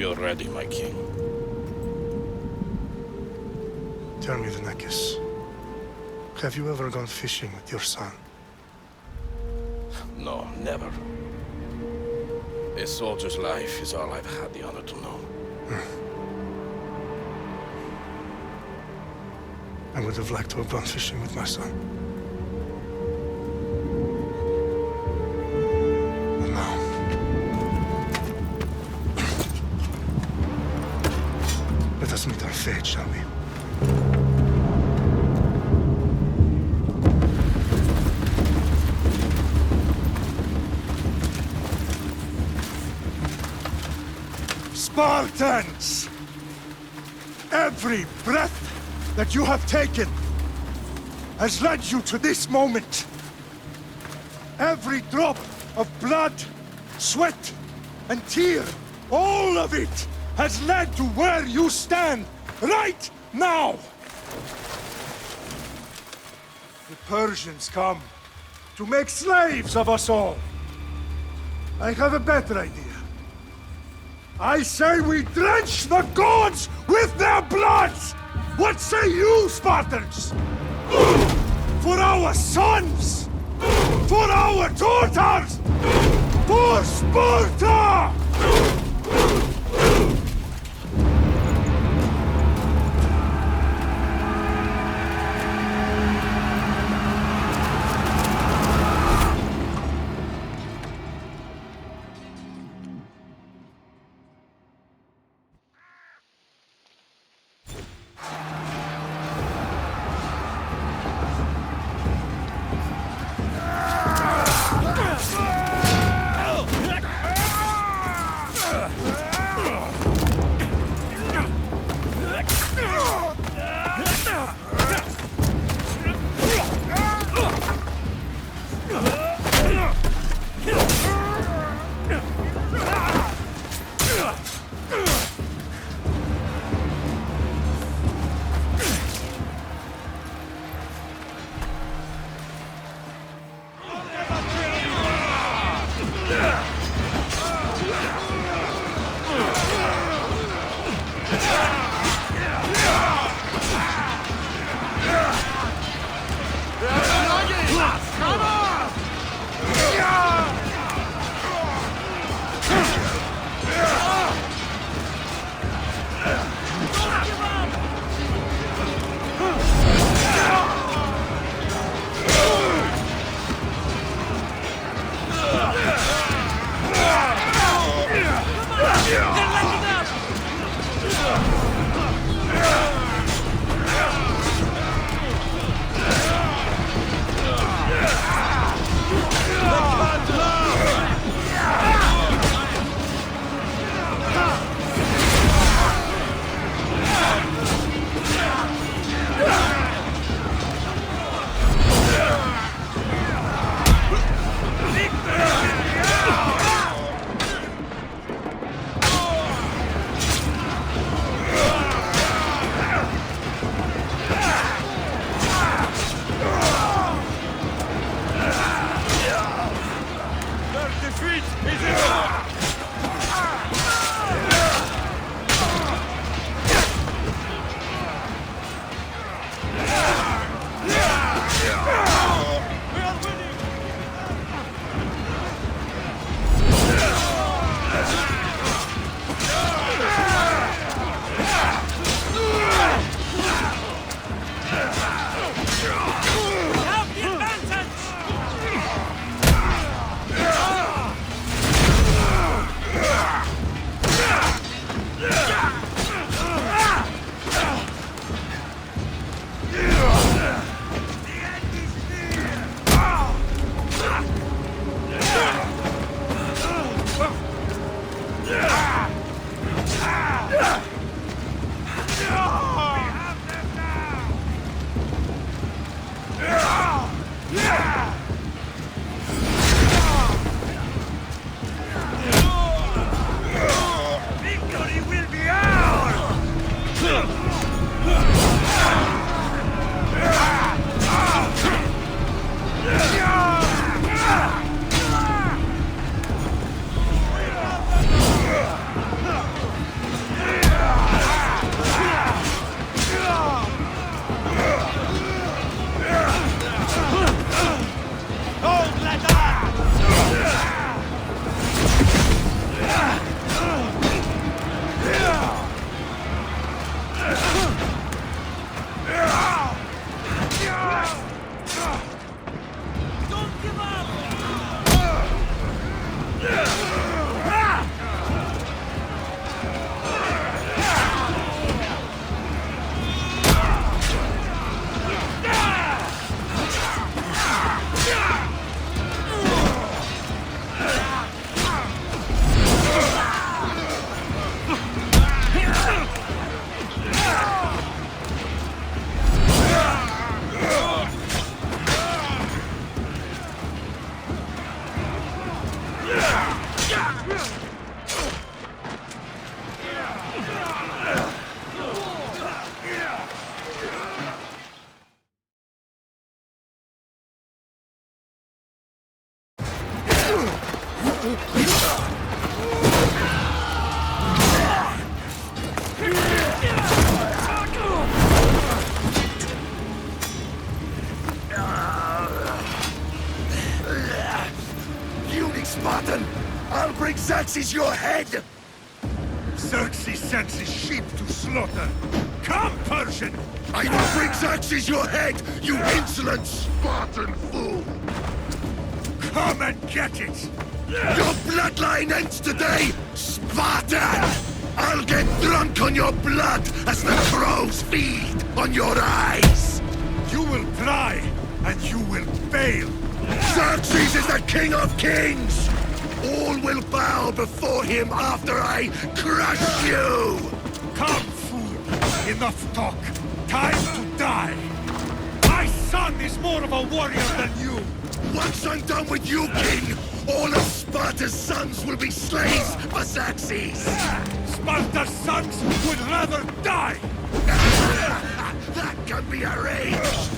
We are ready, my king. Tell me, Vinakis, have you ever gone fishing with your son? No, never. A soldier's life is all I've had the honor to know. I would have liked to have gone fishing with my son. And now... let us meet our fate, shall we? Spartans! Every breath that you have taken has led you to this moment. Every drop of blood, sweat, and tear, all of it has led to where you stand right now. The Persians come to make slaves of us all. I have a better idea. I say we drench the gods with their blood! What say you, Spartans? For our sons! For our daughters! For Sparta! Puny Spartan! I'll bring Xerxes your head! Xerxes sends his sheep to slaughter. Come, Persian! I will bring Xerxes your head, you insolent Spartan fool! Come and get it! Your bloodline ends today, Spartan! I'll get drunk on your blood as the crows feed on your eyes! You will try, and you will fail. Xerxes is the king of kings! All will bow before him after I crush you! Come, fool! Enough talk! Time to die! My son is more of a warrior than you! Once I'm done with you, king, all of Sparta's sons will be slaves for Xerxes! Sparta's sons would rather die! That can be arranged!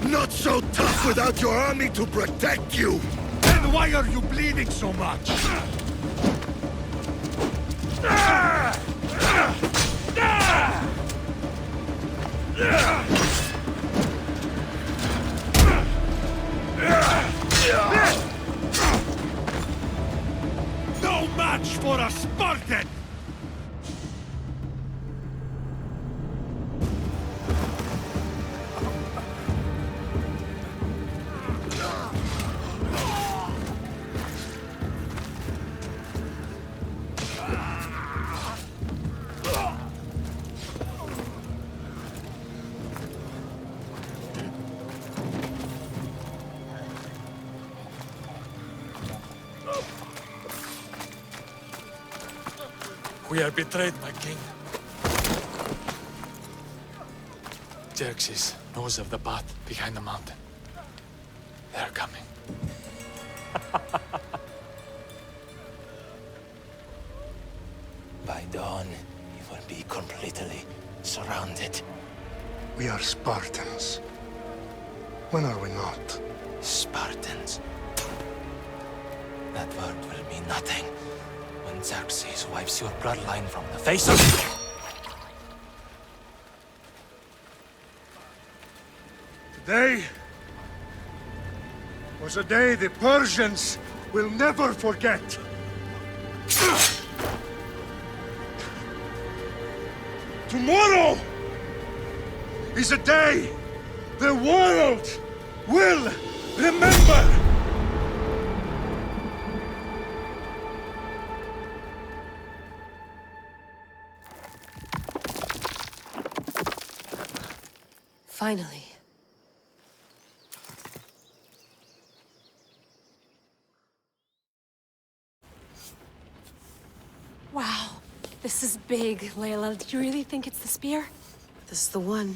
Not so tough without your army to protect you! Then why are you bleeding so much? No match for a Spartan! We are betrayed, my king. Xerxes knows of the path behind the mountain. They are coming. By dawn, you will be completely surrounded. We are Spartans. When are we not? Spartans. That word will mean nothing when Xerxes wipes your bloodline from the face of... Today was a day the Persians will never forget. Tomorrow is a day the world will remember. Finally. Wow, this is big, Layla. Do you really think it's the spear? This is the one.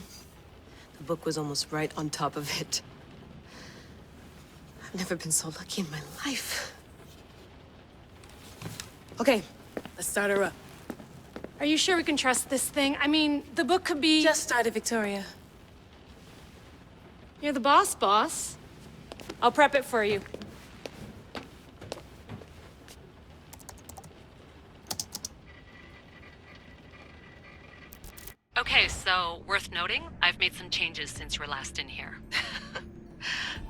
The book was almost right on top of it. I've never been so lucky in my life. Okay, let's start her up. Are you sure we can trust this thing? I mean, the book could be... Just started, Victoria. You're the boss. I'll prep it for you. Okay, so worth noting, I've made some changes since you were last in here.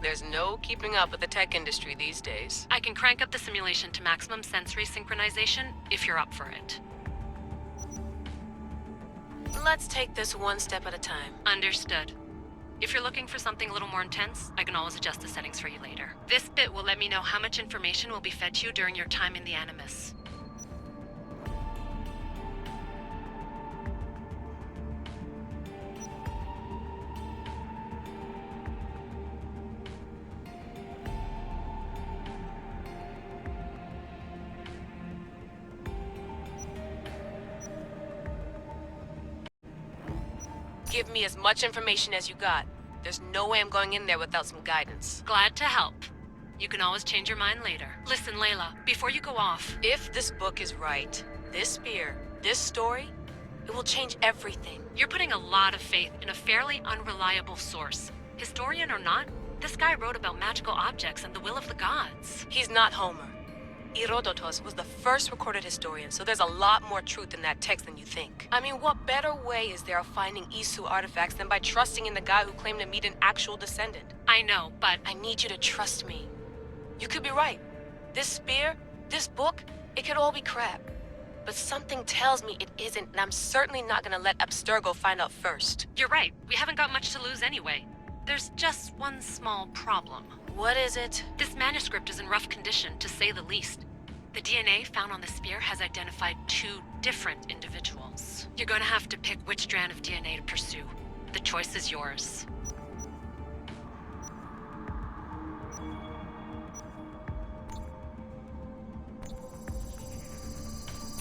There's no keeping up with the tech industry these days. I can crank up the simulation to maximum sensory synchronization if you're up for it. Let's take this one step at a time. Understood. If you're looking for something a little more intense, I can always adjust the settings for you later. This bit will let me know how much information will be fed to you during your time in the Animus. Give me as much information as you got. There's no way I'm going in there without some guidance. Glad to help. You can always change your mind later. Listen, Layla, before you go off... If this book is right, this spear, this story, it will change everything. You're putting a lot of faith in a fairly unreliable source. Historian or not, this guy wrote about magical objects and the will of the gods. He's not Homer. Herodotus was the first recorded historian, so there's a lot more truth in that text than you think. I mean, what better way is there of finding Isu artifacts than by trusting in the guy who claimed to meet an actual descendant? I know, but... I need you to trust me. You could be right. This spear, this book, it could all be crap. But something tells me it isn't, and I'm certainly not gonna let Abstergo find out first. You're right. We haven't got much to lose anyway. There's just one small problem. What is it? This manuscript is in rough condition, to say the least. The DNA found on the spear has identified 2 different individuals. You're gonna have to pick which strand of DNA to pursue. The choice is yours.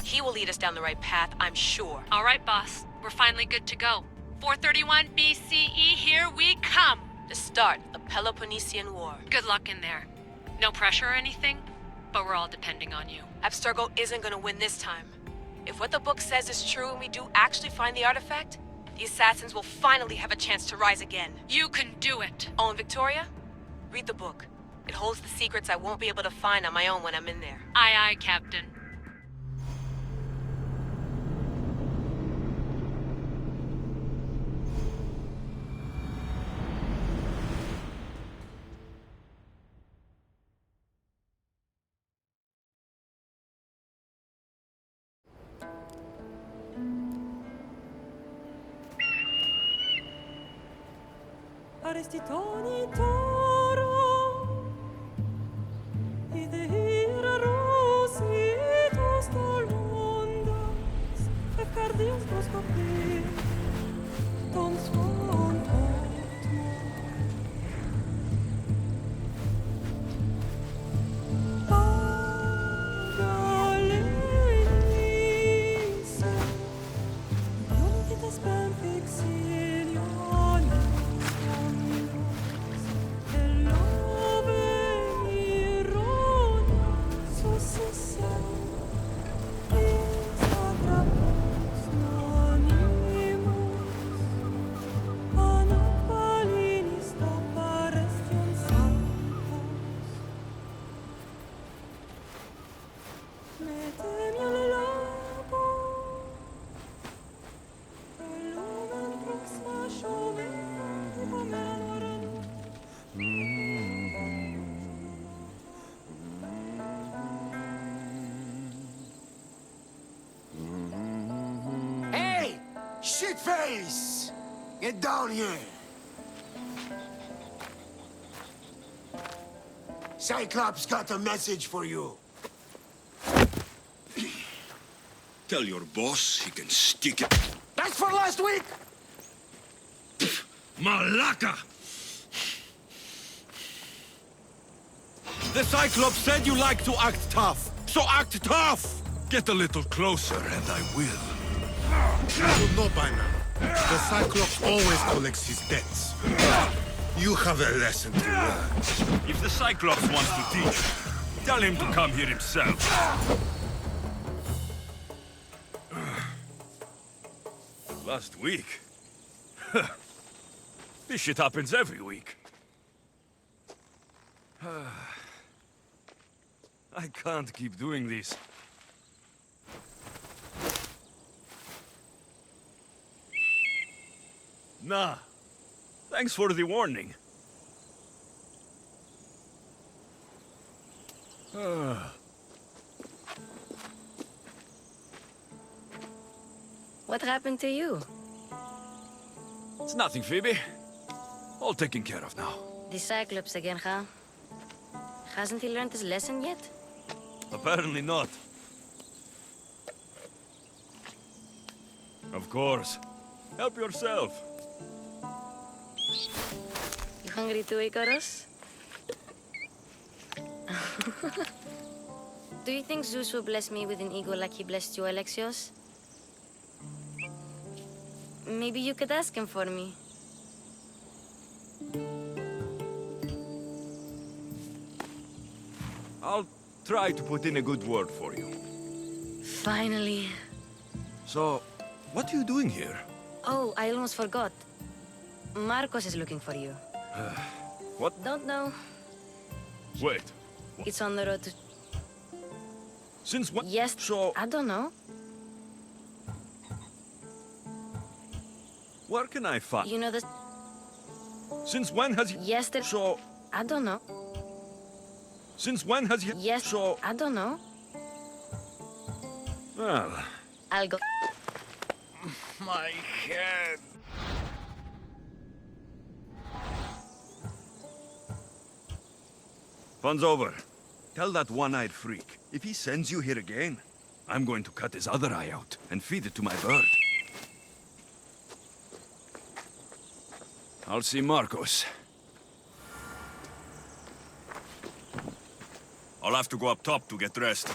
He will lead us down the right path, I'm sure. All right, boss. We're finally good to go. 431 BCE, here we come! The start of the Peloponnesian War. Good luck in there. No pressure or anything, but we're all depending on you. Abstergo isn't gonna win this time. If what the book says is true and we do actually find the artifact, the assassins will finally have a chance to rise again. You can do it! Oh, and Victoria? Read the book. It holds the secrets I won't be able to find on my own when I'm in there. Aye, aye, Captain. Arrestitoni toro, idehira rositos dolondas, efcardios dos copir, ton svon Shitface! Get down here! Cyclops got a message for you. Tell your boss he can stick it. That's for last week! Malaka! The Cyclops said you like to act tough, so act tough! Get a little closer and I will. You know by now, the Cyclops always collects his debts. You have a lesson to learn. If the Cyclops wants to teach, tell him to come here himself. Last week? This shit happens every week. I can't keep doing this. Nah. Thanks for the warning. What happened to you? It's nothing, Phoebe. All taken care of now. The Cyclops again, huh? Hasn't he learned his lesson yet? Apparently not. Of course. Help yourself. You hungry too, Icarus? Do you think Zeus will bless me with an ego like he blessed you, Alexios? Maybe you could ask him for me. I'll try to put in a good word for you. Finally. So, what are you doing here? Oh, I almost forgot. Marcos is looking for you. What? Don't know. Wait. It's on the road to... Since when? Yes, So, I don't know. where can I find? You know the... Since when has he? Yesterday... So, I don't know. since when has he? Yes, So, I don't know. well, I'll go... my head. Fun's over. Tell that one-eyed freak, if he sends you here again, I'm going to cut his other eye out and feed it to my bird. I'll see Marcos. I'll have to go up top to get dressed.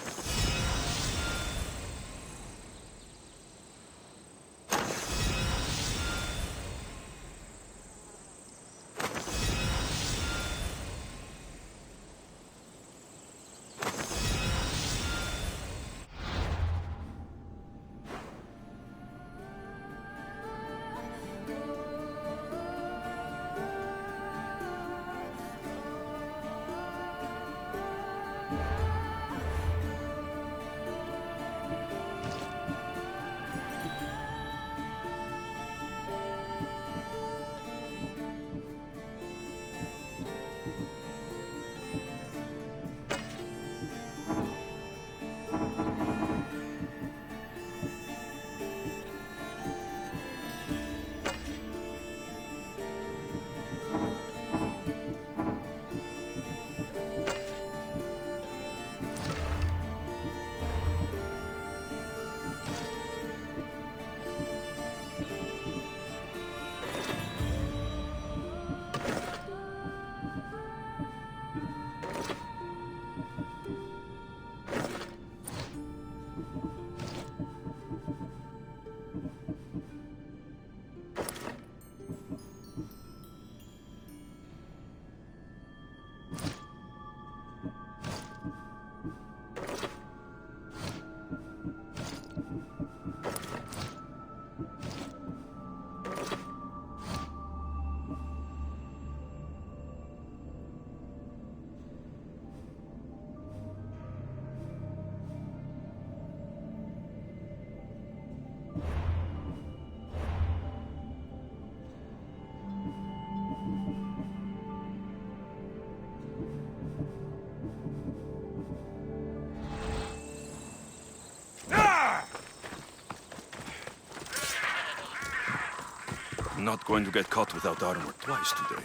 I'm not going to get caught without armor twice today.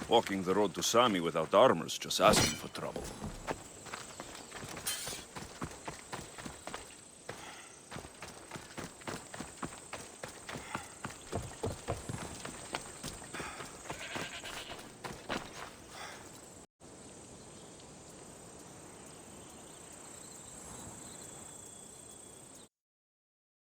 Walking the road to Sami without armor's just asking for trouble.